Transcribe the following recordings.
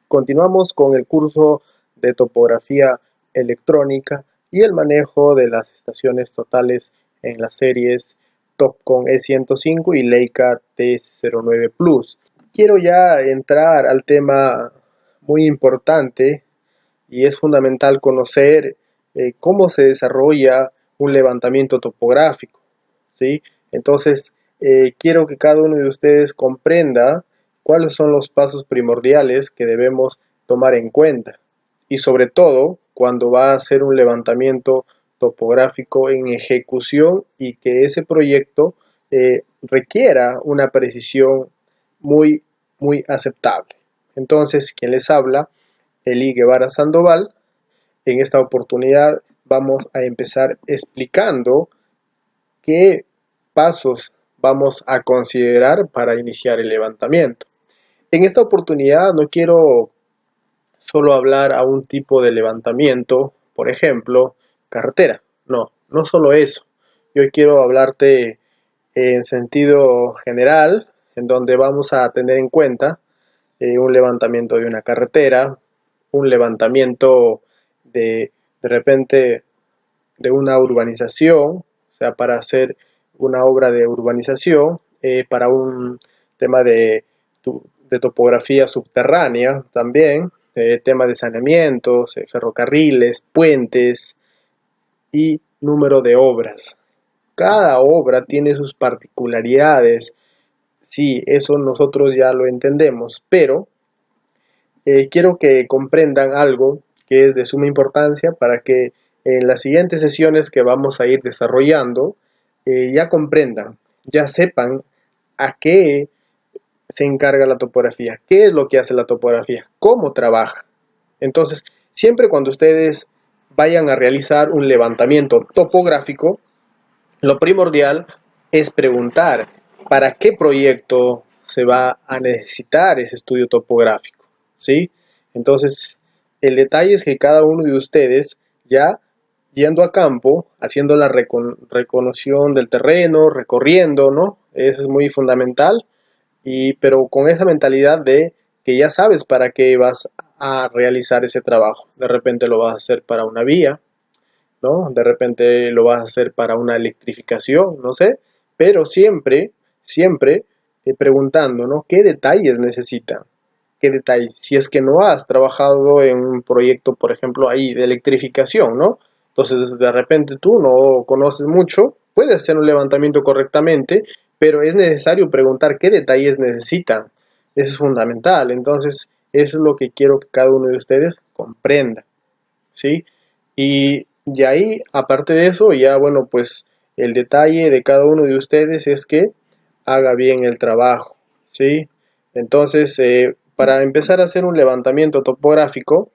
Continuamos con el curso de topografía electrónica y el manejo de las estaciones totales en las series Topcon E105 y Leica TS09 Plus. Quiero ya entrar al tema muy importante y es fundamental conocer cómo se desarrolla un levantamiento topográfico, ¿sí? Entonces, quiero que cada uno de ustedes comprenda cuáles son los pasos primordiales que debemos tomar en cuenta y sobre todo cuando va a hacer un levantamiento topográfico en ejecución y que ese proyecto requiera una precisión muy aceptable. Entonces, quien les habla, Eli Guevara Sandoval. En esta oportunidad vamos a empezar explicando qué pasos vamos a considerar para iniciar el levantamiento. En esta oportunidad no quiero solo hablar a un tipo de levantamiento, por ejemplo, carretera. No solo eso. Yo quiero hablarte en sentido general, en donde vamos a tener en cuenta un levantamiento de una carretera, un levantamiento de repente de una urbanización, o sea, para hacer una obra de urbanización, para un tema de topografía subterránea también, tema de saneamientos, ferrocarriles, puentes y número de obras. Cada obra tiene sus particularidades, sí, eso nosotros ya lo entendemos, pero quiero que comprendan algo que es de suma importancia para que en las siguientes sesiones que vamos a ir desarrollando ya comprendan, ya sepan a qué se encarga la topografía, qué es lo que hace la topografía, cómo trabaja. Entonces, siempre cuando ustedes vayan a realizar un levantamiento topográfico, lo primordial es preguntar para qué proyecto se va a necesitar ese estudio topográfico, ¿sí? Entonces, el detalle es que cada uno de ustedes ya yendo a campo, haciendo la reconoción del terreno, recorriendo, ¿no? Eso es muy fundamental, pero con esa mentalidad de que ya sabes para qué vas a realizar ese trabajo. De repente lo vas a hacer para una vía, ¿no? De repente lo vas a hacer para una electrificación, no sé, pero siempre preguntando, ¿no? ¿Qué detalles necesitan? ¿Qué detalles? Si es que no has trabajado en un proyecto, por ejemplo, ahí de electrificación, ¿no? Entonces, de repente tú no conoces mucho, puedes hacer un levantamiento correctamente, pero es necesario preguntar qué detalles necesitan. Eso es fundamental. Entonces, eso es lo que quiero que cada uno de ustedes comprenda, ¿sí? Y ahí, aparte de eso, ya bueno, pues el detalle de cada uno de ustedes es que haga bien el trabajo, ¿sí? Entonces, para empezar a hacer un levantamiento topográfico,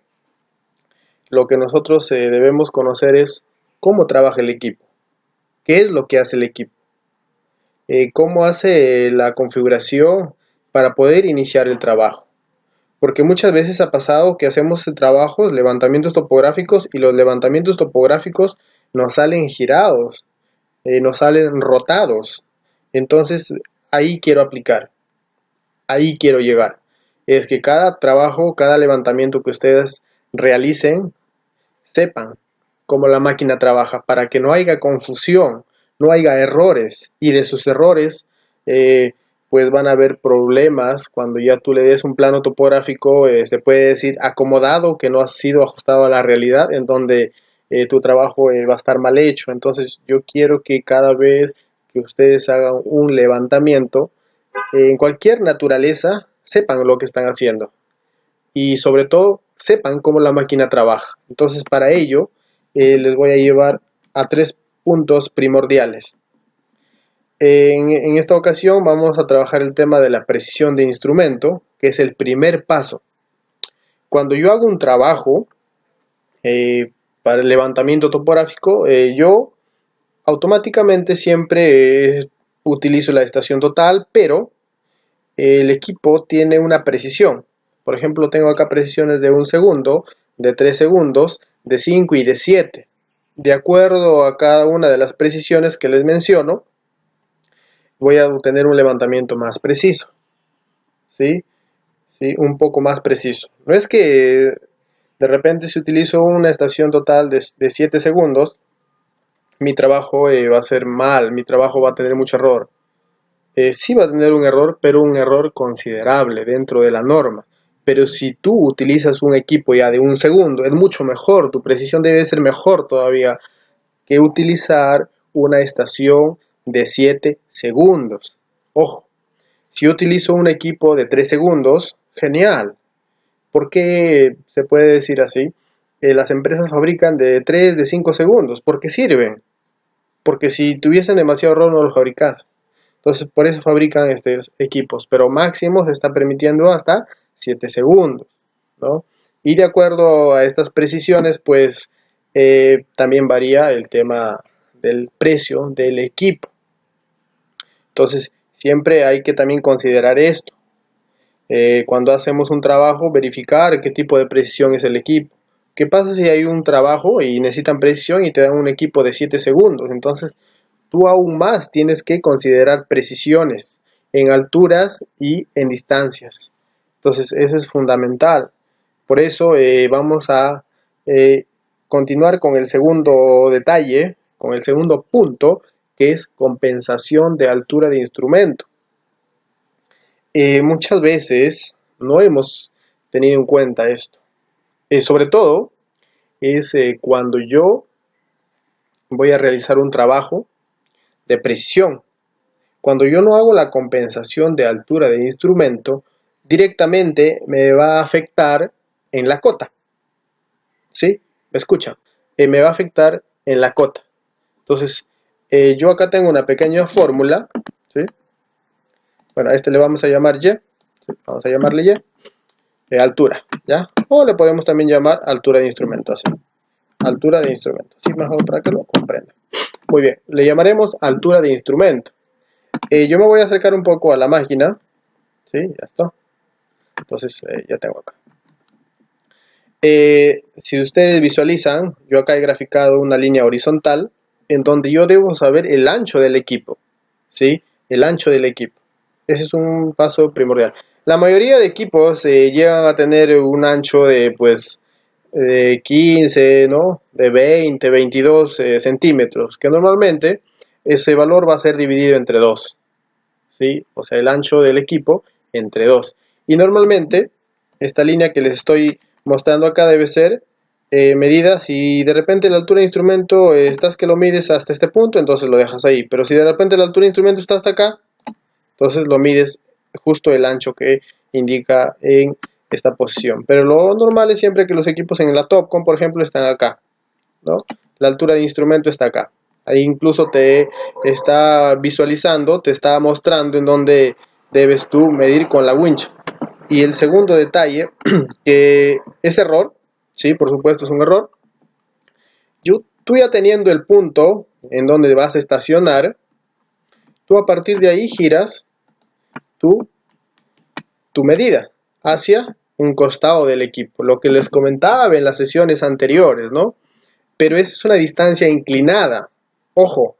lo que nosotros debemos conocer es cómo trabaja el equipo, qué es lo que hace el equipo, cómo hace la configuración para poder iniciar el trabajo. Porque muchas veces ha pasado que hacemos trabajos, levantamientos topográficos, y los levantamientos topográficos nos salen girados, nos salen rotados. Entonces, ahí quiero aplicar, ahí quiero llegar. Es que cada trabajo, cada levantamiento que ustedes realicen, sepan cómo la máquina trabaja, para que no haya confusión, no haya errores, y de sus errores, pues van a haber problemas cuando ya tú le des un plano topográfico, se puede decir acomodado, que no ha sido ajustado a la realidad, en donde tu trabajo va a estar mal hecho. Entonces yo quiero que cada vez que ustedes hagan un levantamiento, en cualquier naturaleza, sepan lo que están haciendo y sobre todo sepan cómo la máquina trabaja. Entonces para ello les voy a llevar a 3 puntos primordiales. En esta ocasión vamos a trabajar el tema de la precisión de instrumento, que es el primer paso. Cuando yo hago un trabajo para el levantamiento topográfico, yo automáticamente siempre utilizo la estación total, pero el equipo tiene una precisión. Por ejemplo, tengo acá precisiones de 1 segundo, de 3 segundos, de 5 y de 7. De acuerdo a cada una de las precisiones que les menciono, voy a obtener un levantamiento más preciso, ¿sí? ¿sí? Un poco más preciso. No es que de repente si utilizo una estación total de 7 segundos, mi trabajo va a ser mal, mi trabajo va a tener mucho error. Sí va a tener un error, pero un error considerable dentro de la norma. Pero si tú utilizas un equipo ya de 1 segundo, es mucho mejor, tu precisión debe ser mejor todavía que utilizar una estación de 7 segundos. Ojo, si yo utilizo un equipo de 3 segundos, genial. ¿Por qué se puede decir así? Las empresas fabrican de 3, de 5 segundos, porque sirven. Porque si tuviesen demasiado error no los fabricas. Entonces, por eso fabrican estos equipos, pero máximo se está permitiendo hasta 7 segundos, ¿no? Y de acuerdo a estas precisiones, pues también varía el tema del precio del equipo. Entonces, siempre hay que también considerar esto. Cuando hacemos un trabajo, verificar qué tipo de precisión es el equipo. ¿Qué pasa si hay un trabajo y necesitan precisión y te dan un equipo de 7 segundos? Entonces, tú aún más tienes que considerar precisiones en alturas y en distancias. Entonces, eso es fundamental. Por eso vamos a continuar con el segundo detalle, con el segundo punto, que es compensación de altura de instrumento. Muchas veces no hemos tenido en cuenta esto. Sobre todo es cuando yo voy a realizar un trabajo de precisión. Cuando yo no hago la compensación de altura de instrumento, directamente me va a afectar en la cota. ¿Sí? ¿Me escuchan? Me va a afectar en la cota. Entonces, yo acá tengo una pequeña fórmula. ¿Sí? Bueno, a este le vamos a llamar Y. ¿Sí? Vamos a llamarle Y. Altura, ¿ya? O le podemos también llamar altura de instrumento, así. Altura de instrumento. Así mejor para que lo comprendan. Muy bien, le llamaremos altura de instrumento. Yo me voy a acercar un poco a la máquina. ¿Sí? Ya está. Entonces, ya tengo acá. Si ustedes visualizan, yo acá he graficado una línea horizontal en donde yo debo saber el ancho del equipo. ¿Sí? El ancho del equipo. Ese es un paso primordial. La mayoría de equipos llegan a tener un ancho de, pues, de 15, ¿no? De 20, 22 centímetros, que normalmente ese valor va a ser dividido entre 2. ¿Sí? O sea, el ancho del equipo entre 2. Y normalmente, esta línea que les estoy mostrando acá debe ser medida. Si de repente la altura de instrumento estás que lo mides hasta este punto, entonces lo dejas ahí. Pero si de repente la altura de instrumento está hasta acá, entonces lo mides justo el ancho que indica en esta posición. Pero lo normal es siempre que los equipos en la Topcon, por ejemplo, están acá, ¿no? La altura de instrumento está acá. Ahí incluso te está visualizando, te está mostrando en dónde debes tú medir con la winch. Y el segundo detalle, que es error, sí, por supuesto es un error. Tú ya teniendo el punto en donde vas a estacionar, tú a partir de ahí giras tu medida hacia un costado del equipo, lo que les comentaba en las sesiones anteriores, ¿no? Pero esa es una distancia inclinada. Ojo,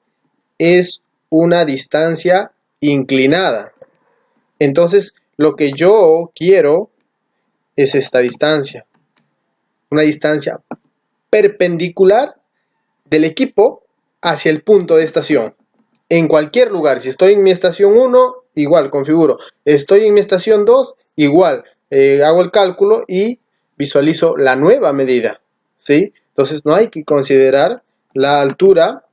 es una distancia inclinada. Entonces, lo que yo quiero es esta distancia. Una distancia perpendicular del equipo hacia el punto de estación. En cualquier lugar, si estoy en mi estación 1, igual configuro. Estoy en mi estación 2, igual. Hago el cálculo y visualizo la nueva medida. ¿Sí? Entonces no hay que considerar la altura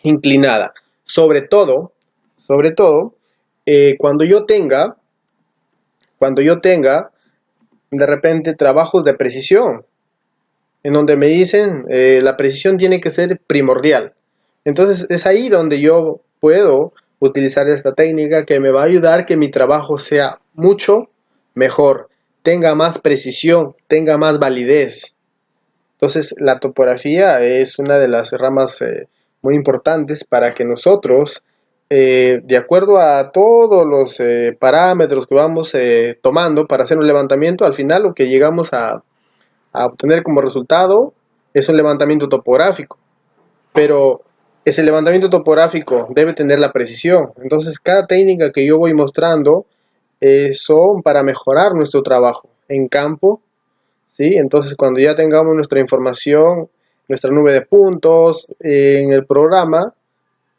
inclinada. Sobre todo, cuando yo tenga de repente trabajos de precisión, en donde me dicen la precisión tiene que ser primordial. Entonces es ahí donde yo puedo utilizar esta técnica que me va a ayudar que mi trabajo sea mucho mejor, tenga más precisión, tenga más validez. Entonces la topografía es una de las ramas muy importantes para que nosotros, de acuerdo a todos los parámetros que vamos tomando para hacer un levantamiento, al final lo que llegamos a obtener como resultado es un levantamiento topográfico. Pero ese levantamiento topográfico debe tener la precisión. Entonces cada técnica que yo voy mostrando son para mejorar nuestro trabajo en campo, ¿sí? Entonces, cuando ya tengamos nuestra información, nuestra nube de puntos en el programa,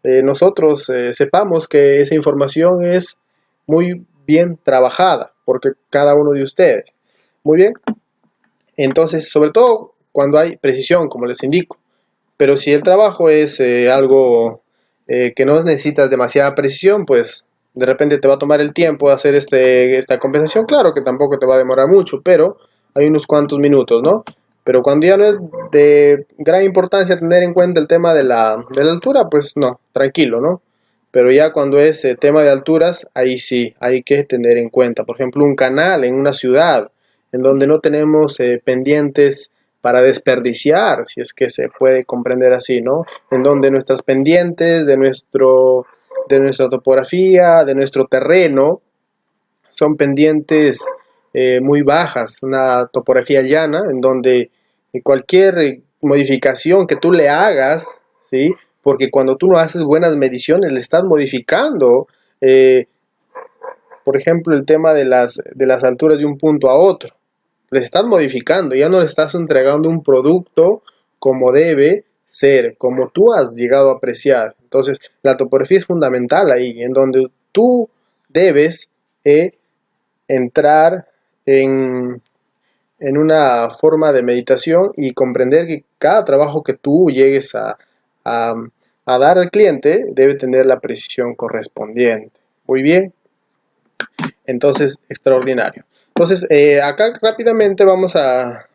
nosotros sepamos que esa información es muy bien trabajada por cada uno de ustedes. Muy bien. Entonces, sobre todo cuando hay precisión, como les indico. Pero si el trabajo es algo que no necesitas demasiada precisión, pues de repente te va a tomar el tiempo de hacer esta compensación. Claro que tampoco te va a demorar mucho, pero hay unos cuantos minutos, ¿no? Pero cuando ya no es de gran importancia tener en cuenta el tema de la altura, pues no, tranquilo, ¿no? Pero ya cuando es tema de alturas, ahí sí, hay que tener en cuenta. Por ejemplo, un canal en una ciudad en donde no tenemos pendientes para desperdiciar, si es que se puede comprender así, ¿no? En donde nuestras pendientes de nuestra topografía, de nuestro terreno, son pendientes muy bajas, una topografía llana, en donde cualquier modificación que tú le hagas, ¿sí? Porque cuando tú no haces buenas mediciones, le estás modificando, eh, por ejemplo, el tema de las alturas de un punto a otro. Le estás modificando, ya no le estás entregando un producto como debe ser, como tú has llegado a apreciar. Entonces, la topografía es fundamental ahí, en donde tú debes entrar en, en una forma de meditación y comprender que cada trabajo que tú llegues a, a dar al cliente debe tener la precisión correspondiente. Muy bien. Entonces, extraordinario. Entonces, acá rápidamente vamos a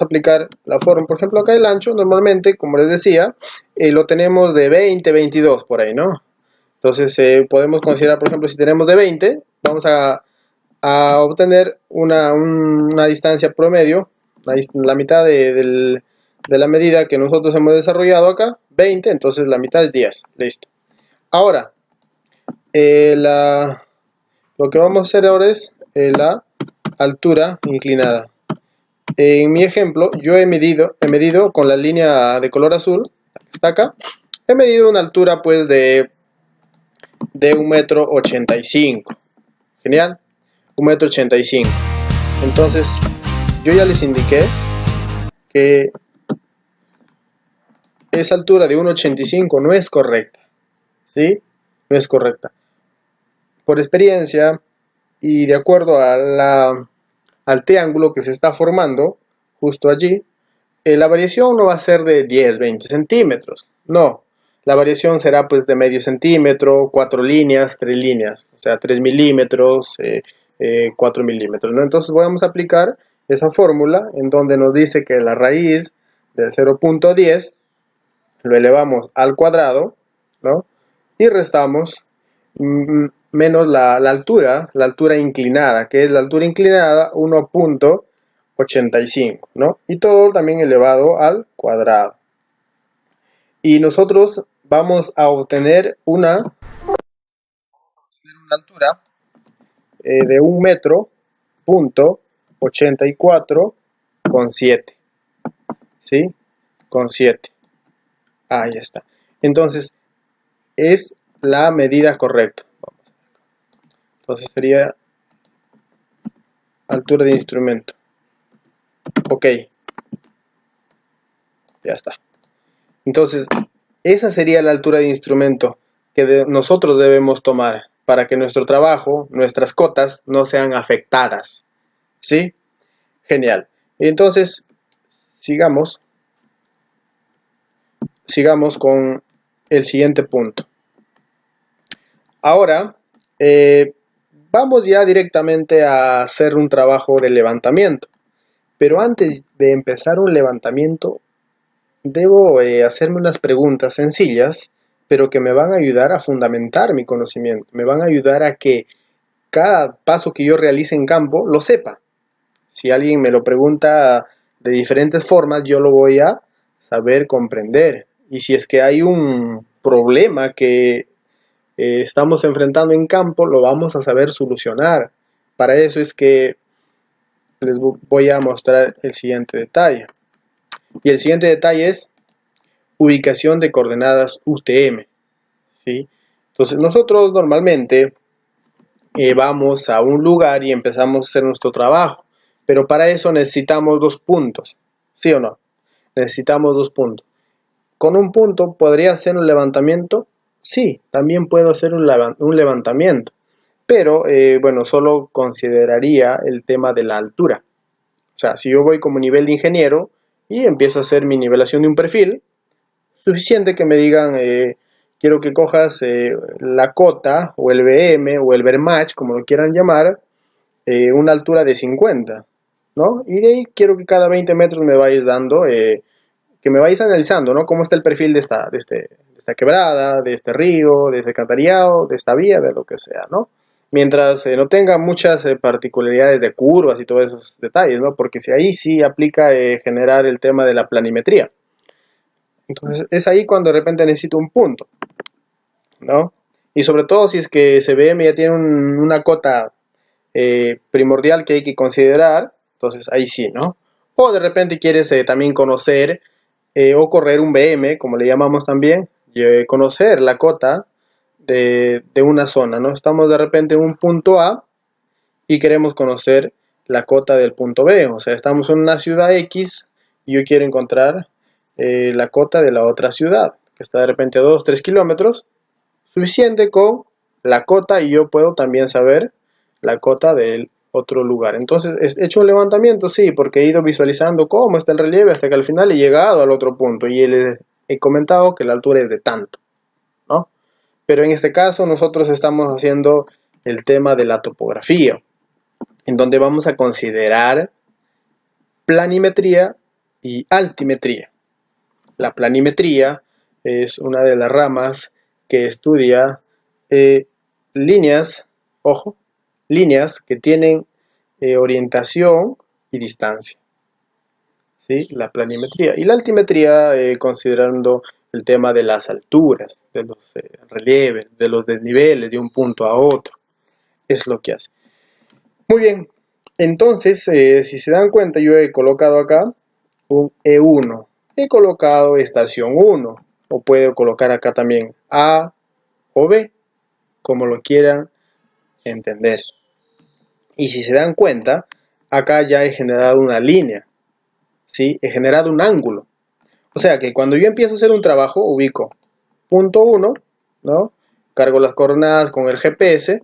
aplicar la forma. Por ejemplo, acá el ancho, normalmente, como les decía, lo tenemos de 20, 22 por ahí, ¿no? Entonces, podemos considerar, por ejemplo, si tenemos de 20, vamos a obtener una distancia promedio, la mitad de la medida que nosotros hemos desarrollado acá, 20, entonces la mitad es 10. Listo. Ahora, lo que vamos a hacer ahora es la altura inclinada. En mi ejemplo, yo he medido con la línea de color azul, que está acá, he medido una altura pues de 1,85 m. Genial, 1,85 m. Entonces, yo ya les indiqué que esa altura de 1,85 no es correcta, ¿sí? No es correcta. Por experiencia y de acuerdo al triángulo que se está formando justo allí, la variación no va a ser de 10, 20 centímetros, no, la variación será pues de medio centímetro, 4 líneas, 3 líneas, o sea 3 milímetros, 4 milímetros, ¿no? Entonces vamos a aplicar esa fórmula en donde nos dice que la raíz de 0,10 lo elevamos al cuadrado, ¿no? Y restamos menos la altura inclinada, que es la altura inclinada 1,85, ¿no? Y todo también elevado al cuadrado. Y nosotros vamos a obtener una altura de 1,84,7 m, ¿sí? Con 7. Ahí está. Entonces, es la medida correcta. Entonces sería altura de instrumento. Ok. Ya está. Entonces, esa sería la altura de instrumento que nosotros debemos tomar para que nuestro trabajo, nuestras cotas, no sean afectadas. ¿Sí? Genial. Entonces, sigamos con el siguiente punto. Ahora, vamos ya directamente a hacer un trabajo de levantamiento. Pero antes de empezar un levantamiento, debo hacerme unas preguntas sencillas, pero que me van a ayudar a fundamentar mi conocimiento. Me van a ayudar a que cada paso que yo realice en campo lo sepa. Si alguien me lo pregunta de diferentes formas, yo lo voy a saber comprender. Y si es que hay un problema que estamos enfrentando en campo, lo vamos a saber solucionar. Para eso es que les voy a mostrar el siguiente detalle. Y el siguiente detalle es ubicación de coordenadas UTM, ¿sí? Entonces nosotros normalmente vamos a un lugar y empezamos a hacer nuestro trabajo. Pero para eso necesitamos 2 puntos, ¿sí o no? Necesitamos 2 puntos. ¿Con un punto podría hacer un levantamiento? Sí, también puedo hacer un levantamiento. Pero, bueno, solo consideraría el tema de la altura. O sea, si yo voy como nivel de ingeniero y empiezo a hacer mi nivelación de un perfil, suficiente que me digan, quiero que cojas la cota o el BM o el Vermatch, como lo quieran llamar, una altura de 50, ¿no? Y de ahí quiero que cada 20 metros me vayas dando, que me vayas analizando, ¿no? Cómo está el perfil de esta quebrada, de este río, de este alcantarillado, de esta vía, de lo que sea, ¿no? Mientras no tenga muchas particularidades de curvas y todos esos detalles, ¿no? Porque si ahí sí aplica generar el tema de la planimetría. Entonces es ahí cuando de repente necesito un punto, ¿no? Y sobre todo si es que ese BM ya tiene una cota primordial que hay que considerar, entonces ahí sí, ¿no? O de repente quieres también conocer o correr un BM, como le llamamos también, y conocer la cota de una zona, ¿no? Estamos de repente en un punto A y queremos conocer la cota del punto B, o sea, estamos en una ciudad X y yo quiero encontrar la cota de la otra ciudad, que está de repente a 2-3 kilómetros, suficiente con la cota y yo puedo también saber la cota del otro lugar. Entonces, ¿he hecho un levantamiento? Sí, porque he ido visualizando cómo está el relieve hasta que al final he llegado al otro punto y les he comentado que la altura es de tanto, ¿no? Pero en este caso nosotros estamos haciendo el tema de la topografía, en donde vamos a considerar planimetría y altimetría. La planimetría es una de las ramas que estudia líneas, ojo, líneas que tienen orientación y distancia. ¿Sí? La planimetría. Y la altimetría, considerando el tema de las alturas, de los relieves, de los desniveles de un punto a otro. Es lo que hace. Muy bien. Entonces, si se dan cuenta, yo he colocado acá un E1. He colocado estación 1. O puedo colocar acá también A o B, como lo quieran entender. Y si se dan cuenta, acá ya he generado una línea, ¿sí? He generado un ángulo. O sea que cuando yo empiezo a hacer un trabajo, ubico punto 1, ¿no? Cargo las coordenadas con el GPS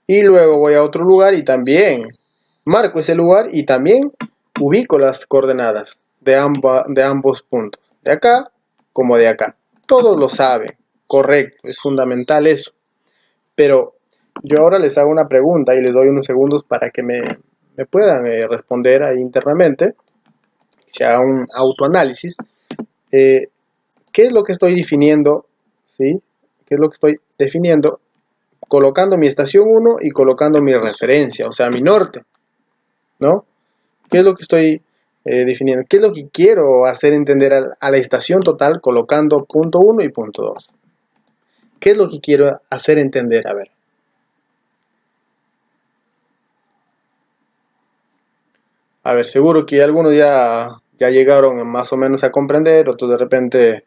y luego voy a otro lugar y también marco ese lugar y también ubico las coordenadas de ambos puntos, de acá como de acá. Todos lo saben, correcto, es fundamental eso. Pero yo ahora les hago una pregunta y les doy unos segundos para que me puedan responder ahí internamente, se haga un autoanálisis. ¿Qué es lo que estoy definiendo? ¿Sí? ¿Qué es lo que estoy definiendo? Colocando mi estación 1 y colocando mi referencia, o sea, mi norte, ¿no? ¿Qué es lo que estoy definiendo? ¿Qué es lo que quiero hacer entender a la estación total colocando punto 1 y punto 2? ¿Qué es lo que quiero hacer entender? A ver. A ver, seguro que algunos ya llegaron más o menos a comprender, otros de repente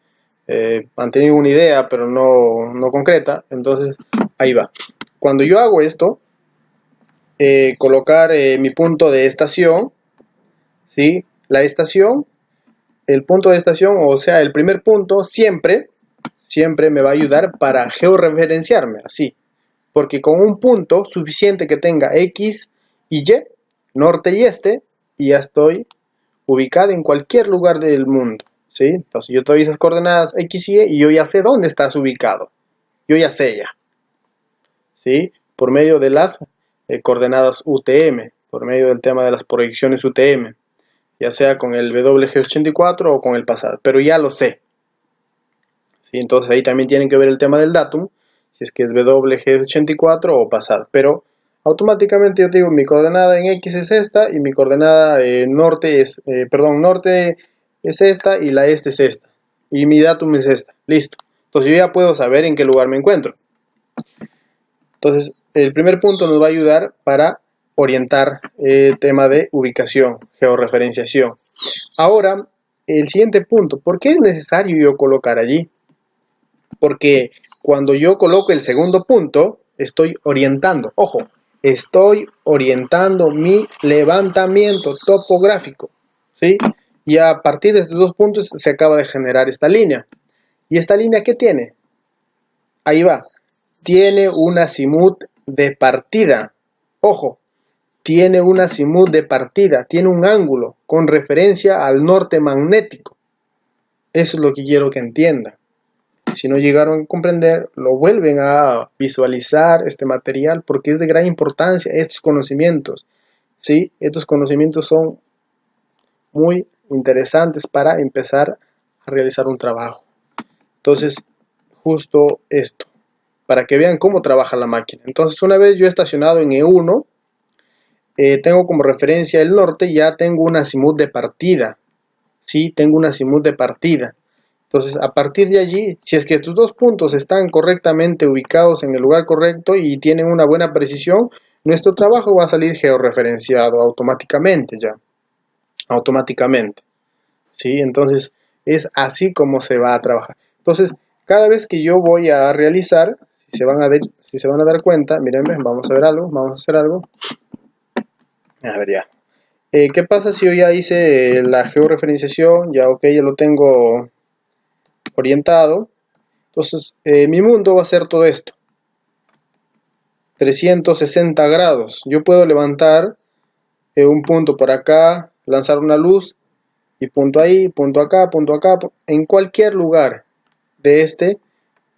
han tenido una idea, pero no concreta. Entonces, ahí va. Cuando yo hago esto, colocar mi punto de estación, ¿sí? La estación, el punto de estación, o sea, el primer punto, siempre me va a ayudar para georreferenciarme, así. Porque con un punto suficiente que tenga X y Y, norte y este, y ya estoy ubicado en cualquier lugar del mundo, ¿sí? Entonces yo te doy esas coordenadas X y Y y yo ya sé dónde estás ubicado. Yo ya sé ya, ¿sí? Por medio de las coordenadas UTM, por medio del tema de las proyecciones UTM, ya sea con el WG84 o con el pasado, pero ya lo sé, ¿sí? Entonces ahí también tienen que ver el tema del datum, si es que es WG84 o pasado, pero automáticamente yo te digo, mi coordenada en X es esta y mi coordenada norte es esta y la este es esta. Y mi datum es esta. Listo. Entonces yo ya puedo saber en qué lugar me encuentro. Entonces el primer punto nos va a ayudar para orientar el tema de ubicación, georreferenciación. Ahora, el siguiente punto, ¿por qué es necesario yo colocar allí? Porque cuando yo coloco el segundo punto, estoy orientando, ojo, estoy orientando mi levantamiento topográfico, ¿sí? Y a partir de estos dos puntos se acaba de generar esta línea. ¿Y esta línea qué tiene? Ahí va, tiene un azimut de partida, ojo, tiene un azimut de partida, tiene un ángulo con referencia al norte magnético. Eso es lo que quiero que entiendan. Si no llegaron a comprender, lo vuelven a visualizar este material porque es de gran importancia estos conocimientos. ¿Sí? Estos conocimientos son muy interesantes para empezar a realizar un trabajo. Entonces, justo esto, para que vean cómo trabaja la máquina. Entonces, una vez yo he estacionado en E1, tengo como referencia el norte, ya tengo un azimut de partida. ¿Sí? Tengo un azimut de partida. Entonces, a partir de allí, si es que tus dos puntos están correctamente ubicados en el lugar correcto y tienen una buena precisión, nuestro trabajo va a salir georreferenciado automáticamente ya. Automáticamente. ¿Sí? Entonces, es así como se va a trabajar. Entonces, cada vez que yo voy a realizar, si se van a dar cuenta, miren, vamos a ver algo, vamos a hacer algo. A ver ya. ¿Qué pasa si yo ya hice la georreferenciación? Ya, ok, ya lo tengo orientado. Entonces, mi mundo va a ser todo esto. 360 grados. Yo puedo levantar un punto por acá, lanzar una luz, y punto ahí, punto acá, en cualquier lugar de este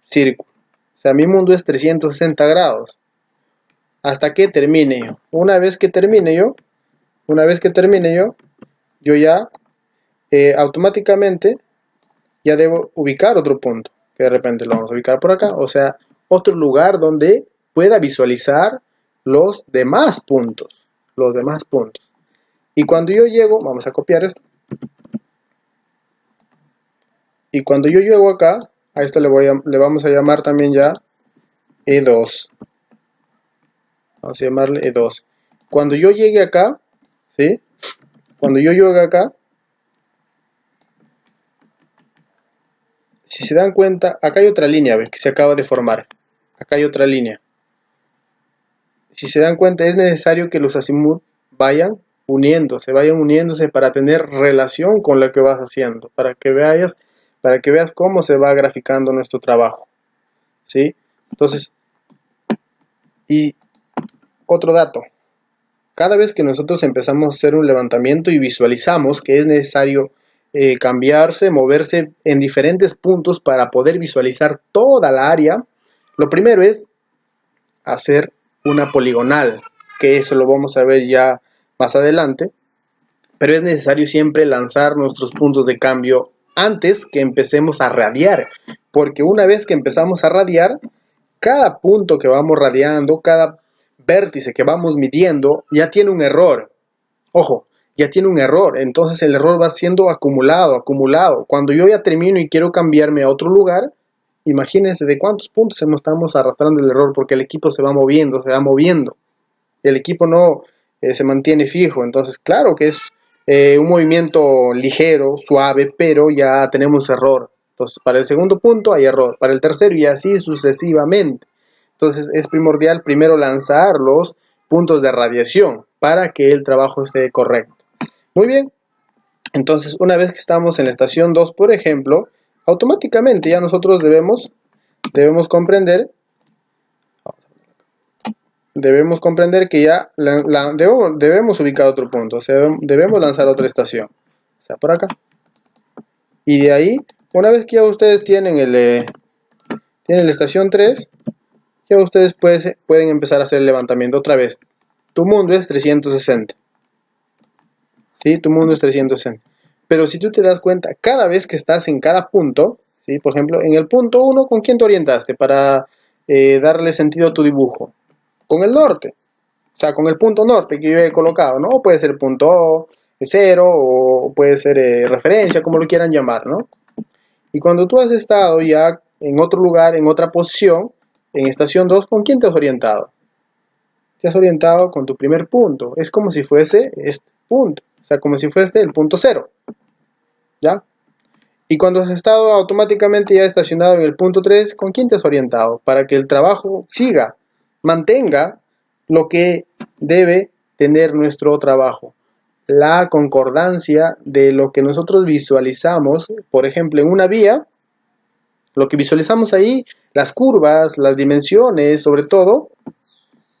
círculo. O sea, mi mundo es 360 grados. Hasta que termine yo. Una vez que termine yo, yo ya automáticamente ya debo ubicar otro punto. Que de repente lo vamos a ubicar por acá. O sea, otro lugar donde pueda visualizar los demás puntos. Los demás puntos. Y cuando yo llego, vamos a copiar esto. Y cuando yo llego acá, a esto le vamos a llamar también ya E2. Vamos a llamarle E2. Cuando yo llegue acá, ¿sí? Cuando yo llegue acá, si se dan cuenta, acá hay otra línea, ¿ves? Que se acaba de formar. Acá hay otra línea. Si se dan cuenta, es necesario que los azimut vayan uniéndose para tener relación con lo que vas haciendo, para que veas cómo se va graficando nuestro trabajo. ¿Sí? Entonces, y otro dato, cada vez que nosotros empezamos a hacer un levantamiento y visualizamos que es necesario cambiarse, moverse en diferentes puntos para poder visualizar toda la área, lo primero es hacer una poligonal, que eso lo vamos a ver ya más adelante, pero es necesario siempre lanzar nuestros puntos de cambio antes que empecemos a radiar, porque una vez que empezamos a radiar, cada punto que vamos radiando, cada vértice que vamos midiendo, ya tiene un error. Ojo, ya tiene un error, entonces el error va siendo acumulado. Cuando yo ya termino y quiero cambiarme a otro lugar, imagínense de cuántos puntos estamos arrastrando el error, porque el equipo se va moviendo. El equipo no se mantiene fijo, entonces claro que es un movimiento ligero, suave, pero ya tenemos error. Entonces, para el segundo punto hay error, para el tercero y así sucesivamente. Entonces, es primordial primero lanzar los puntos de radiación para que el trabajo esté correcto. Muy bien, entonces una vez que estamos en la estación 2, por ejemplo, automáticamente ya nosotros debemos comprender que ya debemos ubicar otro punto, o sea, debemos lanzar otra estación, o sea, por acá. Y de ahí, una vez que ya ustedes tienen la estación 3, ya ustedes pueden empezar a hacer el levantamiento otra vez. Tu mundo es 360. ¿Sí? Tu mundo es 360. Pero si tú te das cuenta, cada vez que estás en cada punto, ¿sí? Por ejemplo, en el punto 1, ¿con quién te orientaste para darle sentido a tu dibujo? Con el norte. O sea, con el punto norte que yo he colocado, ¿no? Puede ser punto 0 o puede ser referencia, como lo quieran llamar, ¿no? Y cuando tú has estado ya en otro lugar, en otra posición, en estación 2, ¿con quién te has orientado? Te has orientado con tu primer punto. Es como si fuese este punto. O sea, como si fuese el punto 0. ¿Ya? Y cuando has estado automáticamente ya estacionado en el punto 3, ¿con quién te has orientado? Para que el trabajo siga. mantenga lo que debe tener nuestro trabajo. La concordancia de lo que nosotros visualizamos, por ejemplo, en una vía, lo que visualizamos ahí, las curvas, las dimensiones, sobre todo,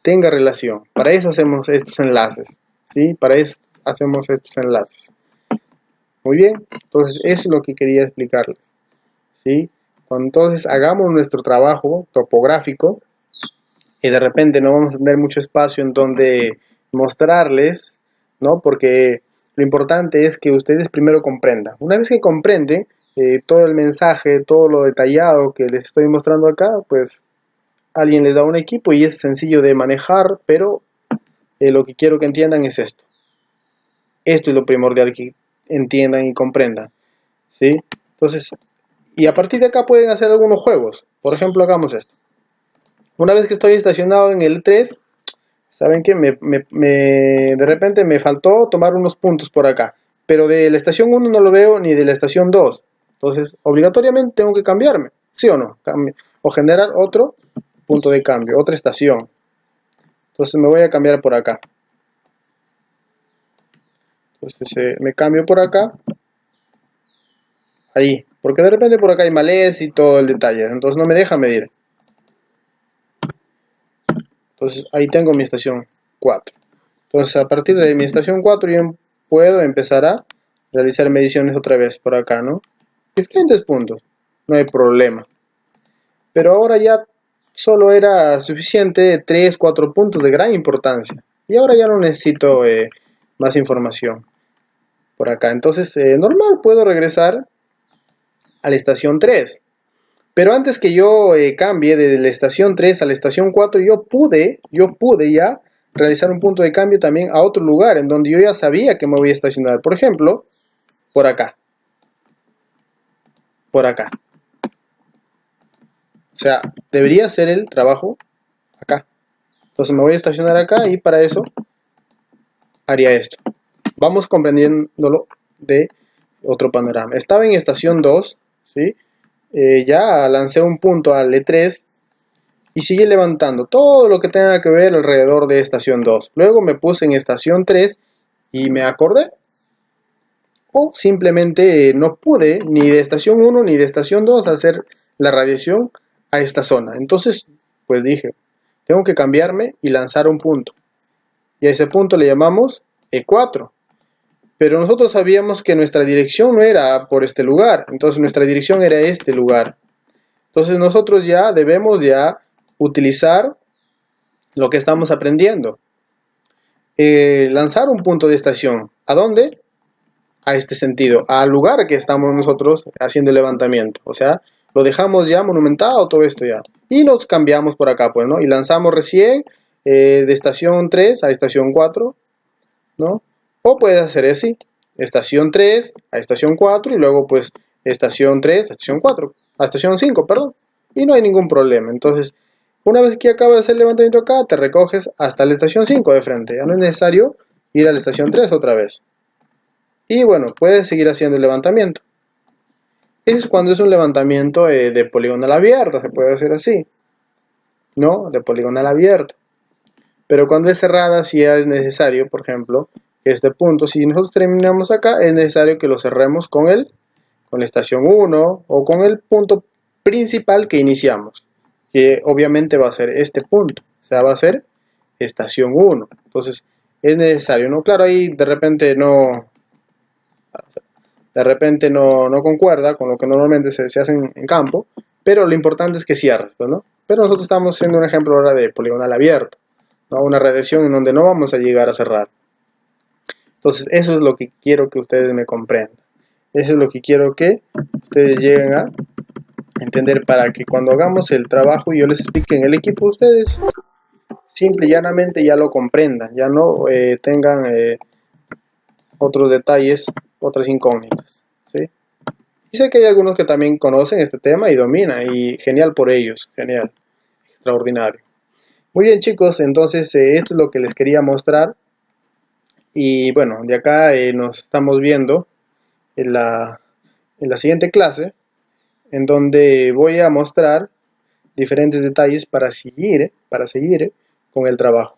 tenga relación. Para eso hacemos estos enlaces, ¿sí? Para eso hacemos estos enlaces. Muy bien, entonces eso es lo que quería explicarles, ¿sí? Cuando entonces hagamos nuestro trabajo topográfico, y de repente no vamos a tener mucho espacio en donde mostrarles, ¿no? Porque lo importante es que ustedes primero comprendan. Una vez que comprenden todo el mensaje, todo lo detallado que les estoy mostrando acá, pues alguien les da un equipo y es sencillo de manejar, pero lo que quiero que entiendan es esto. Esto es lo primordial, que entiendan y comprendan, ¿sí? Entonces, y a partir de acá pueden hacer algunos juegos. Por ejemplo, hagamos esto. Una vez que estoy estacionado en el 3, ¿saben qué? De repente me faltó tomar unos puntos por acá. Pero de la estación 1 no lo veo ni de la estación 2. Entonces, obligatoriamente tengo que cambiarme. ¿Sí o no? O generar otro punto de cambio, otra estación. Entonces me voy a cambiar por acá. Entonces me cambio por acá. Ahí. Porque de repente por acá hay maleza y todo el detalle. Entonces no me deja medir. Entonces ahí tengo mi estación 4. Entonces a partir de mi estación 4 yo puedo empezar a realizar mediciones otra vez por acá, ¿no? Diferentes puntos. No hay problema. Pero ahora ya solo era suficiente 3, 4 puntos de gran importancia. Y ahora ya no necesito más información por acá. Entonces, normal, puedo regresar a la estación 3. Pero antes que yo cambie de la estación 3 a la estación 4, yo pude ya realizar un punto de cambio también a otro lugar en donde yo ya sabía que me voy a estacionar. Por ejemplo, por acá. Por acá. O sea, debería hacer el trabajo acá. Entonces me voy a estacionar acá y para eso haría esto. Vamos comprendiéndolo de otro panorama. Estaba en estación 2, ¿sí? Ya lancé un punto al E3 y sigue levantando todo lo que tenga que ver alrededor de estación 2. Luego me puse en estación 3 y me acordé. O simplemente no pude ni de estación 1 ni de estación 2 hacer la radiación a esta zona. Entonces, pues dije, tengo que cambiarme y lanzar un punto. Y a ese punto le llamamos E4. Pero nosotros sabíamos que nuestra dirección no era por este lugar. Entonces nuestra dirección era este lugar. Entonces nosotros ya debemos ya utilizar lo que estamos aprendiendo. Lanzar un punto de estación. ¿A dónde? A este sentido, al lugar que estamos nosotros haciendo el levantamiento. O sea, lo dejamos ya monumentado todo esto ya. Y nos cambiamos por acá, pues, ¿no? Y lanzamos recién de estación 3 a estación 4, ¿no? O puedes hacer así, estación 3 a estación 4 y luego pues estación 3 a estación 4, a estación 5, perdón. Y no hay ningún problema. Entonces, una vez que acabas de hacer el levantamiento acá, te recoges hasta la estación 5 de frente. Ya no es necesario ir a la estación 3 otra vez. Y bueno, puedes seguir haciendo el levantamiento. Eso es cuando es un levantamiento de poligonal abierto, se puede hacer así, ¿no? De poligonal abierto. Pero cuando es cerrada, sí es necesario, por ejemplo, que este punto, si nosotros terminamos acá, es necesario que lo cerremos con la estación 1 o con el punto principal que iniciamos, que obviamente va a ser este punto, o sea, va a ser estación 1. Entonces, es necesario, ¿no? Claro, ahí de repente no concuerda con lo que normalmente se hace en campo, pero lo importante es que cierres, pues, ¿no? Pero nosotros estamos haciendo un ejemplo ahora de poligonal abierto, ¿no? Una radiación en donde no vamos a llegar a cerrar. Entonces, eso es lo que quiero que ustedes me comprendan. Eso es lo que quiero que ustedes lleguen a entender para que cuando hagamos el trabajo y yo les explique en el equipo, ustedes simple y llanamente ya lo comprendan, ya no tengan otros detalles, otras incógnitas, ¿sí? Y sé que hay algunos que también conocen este tema y dominan, y genial por ellos, genial, extraordinario. Muy bien, chicos, entonces esto es lo que les quería mostrar. Y bueno, de acá nos estamos viendo en la siguiente clase, en donde voy a mostrar diferentes detalles para seguir con el trabajo.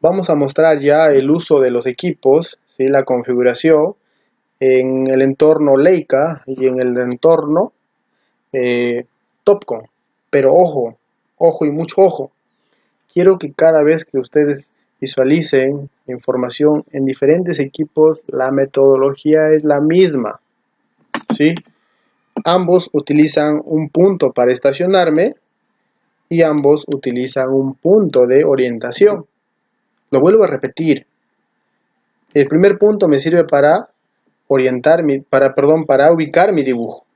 Vamos a mostrar ya el uso de los equipos, ¿sí? La configuración en el entorno Leica y en el entorno Topcon. Pero ojo, ojo y mucho ojo. Quiero que cada vez que ustedes visualicen información en diferentes equipos, la metodología es la misma, ¿sí? Ambos utilizan un punto para estacionarme y ambos utilizan un punto de orientación. Lo vuelvo a repetir. El primer punto me sirve para para ubicar mi dibujo.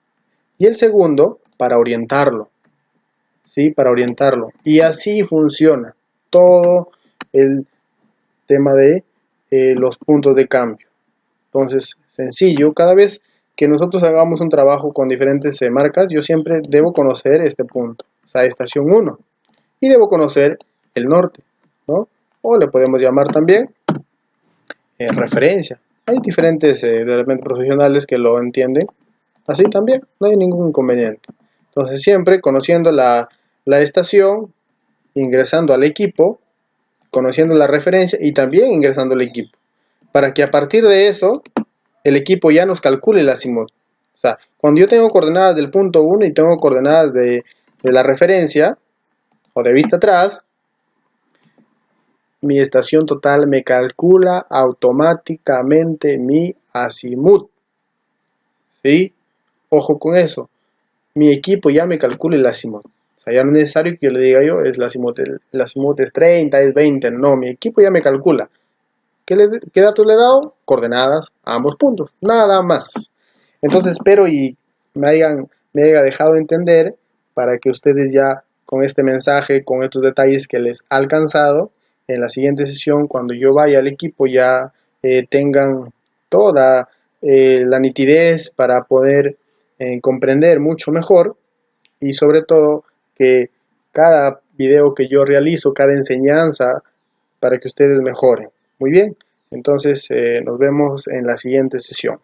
Y el segundo, para orientarlo. ¿Sí? Para orientarlo. Y así funciona todo el tema de los puntos de cambio. Entonces, sencillo. Cada vez que nosotros hagamos un trabajo con diferentes marcas, yo siempre debo conocer este punto. O sea, estación 1. Y debo conocer el norte, ¿no? O le podemos llamar también referencia. Hay diferentes profesionales que lo entienden así también, no hay ningún inconveniente. Entonces siempre conociendo la estación, ingresando al equipo, conociendo la referencia y también ingresando al equipo, para que a partir de eso el equipo ya nos calcule el azimut. O sea, cuando yo tengo coordenadas del punto 1 y tengo coordenadas de la referencia o de vista atrás, mi estación total me calcula automáticamente mi azimut. ¿Sí? Ojo con eso. Mi equipo ya me calcula el azimut. O sea, ya no es necesario que yo le diga yo, el azimut es 30, es 20. No, mi equipo ya me calcula. ¿Qué datos le he dado? Coordenadas a ambos puntos. Nada más. Entonces espero y me haya dejado entender para que ustedes ya con este mensaje, con estos detalles que les ha alcanzado, en la siguiente sesión, cuando yo vaya al equipo, ya tengan toda la nitidez para poder comprender mucho mejor y sobre todo que cada video que yo realizo, cada enseñanza, para que ustedes mejoren. Muy bien, entonces nos vemos en la siguiente sesión.